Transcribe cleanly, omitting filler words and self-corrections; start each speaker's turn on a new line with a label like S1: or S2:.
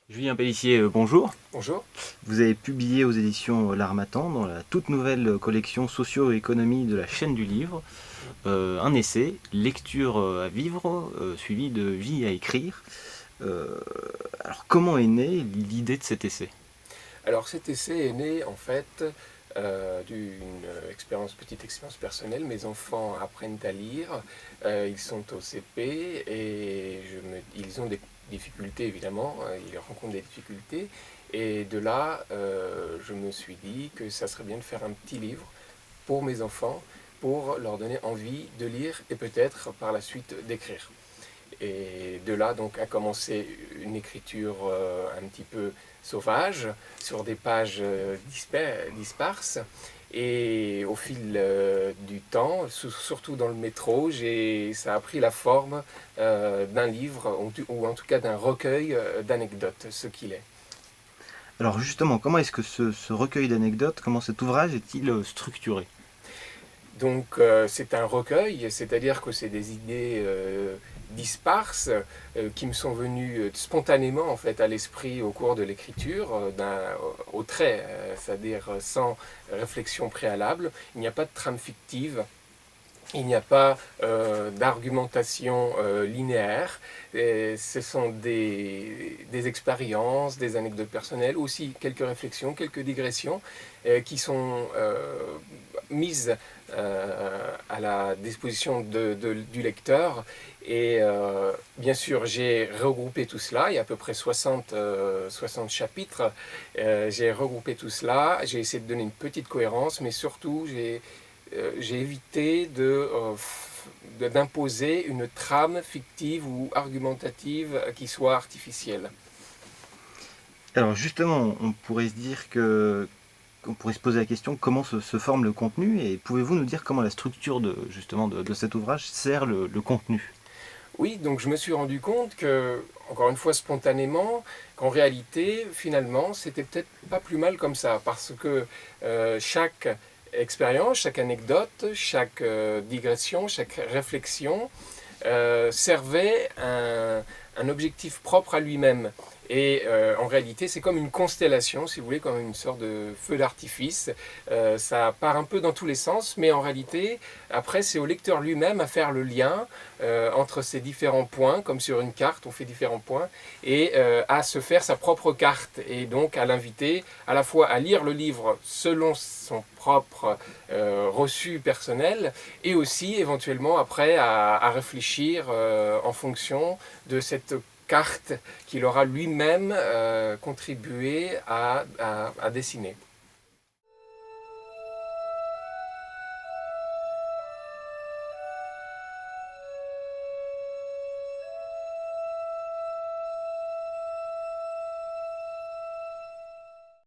S1: Julien Pellissier, bonjour.
S2: Bonjour.
S1: Vous avez publié aux éditions L'Harmattan, dans la toute nouvelle collection Socio-économie de la chaîne du livre, un essai, Lecture à vivre, suivi de Vie à écrire. Euh, alors, comment est née l'idée de cet essai?
S2: Alors cet essai est né en fait d'une petite expérience personnelle. Mes enfants apprennent à lire, ils sont au CP et ils ont des difficultés évidemment, ils rencontrent des difficultés. Et de là, je me suis dit que ça serait bien de faire un petit livre pour mes enfants, pour leur donner envie de lire et peut-être par la suite d'écrire. Et de là donc a commencé une écriture un petit peu sauvage sur des pages disperses. Et au fil du temps, surtout dans le métro, ça a pris la forme d'un livre ou en tout cas d'un recueil d'anecdotes, ce qu'il est.
S1: Alors justement, comment est-ce que ce recueil d'anecdotes, comment cet ouvrage est-il structuré?
S2: Donc c'est un recueil, c'est-à-dire que c'est des idées disparses qui me sont venues spontanément en fait à l'esprit au cours de l'écriture, au trait, c'est-à-dire sans réflexion préalable. Il n'y a pas de trame fictive. Il n'y a pas d'argumentation linéaire. Et ce sont des expériences, des anecdotes personnelles, aussi quelques réflexions, quelques digressions qui sont mises à la disposition du lecteur. Et bien sûr, j'ai regroupé tout cela. Il y a à peu près 60 chapitres. J'ai regroupé tout cela. J'ai essayé de donner une petite cohérence, mais surtout, j'ai évité d'imposer une trame fictive ou argumentative qui soit artificielle.
S1: Alors justement, on pourrait se dire on pourrait se poser la question comment se forme le contenu, et pouvez-vous nous dire comment la structure de cet ouvrage sert le contenu?
S2: Oui, donc je me suis rendu compte que, encore une fois spontanément, qu'en réalité, finalement, c'était peut-être pas plus mal comme ça, parce que chaque expérience, chaque anecdote, chaque digression, chaque réflexion servait un objectif propre à lui-même. Et en réalité, c'est comme une constellation, si vous voulez, comme une sorte de feu d'artifice. Ça part un peu dans tous les sens, mais en réalité, après, c'est au lecteur lui-même à faire le lien entre ces différents points, comme sur une carte, on fait différents points, et à se faire sa propre carte. Et donc à l'inviter à la fois à lire le livre selon son propre reçu personnel, et aussi éventuellement après à réfléchir en fonction de cette carte qu'il aura lui-même contribué à dessiner.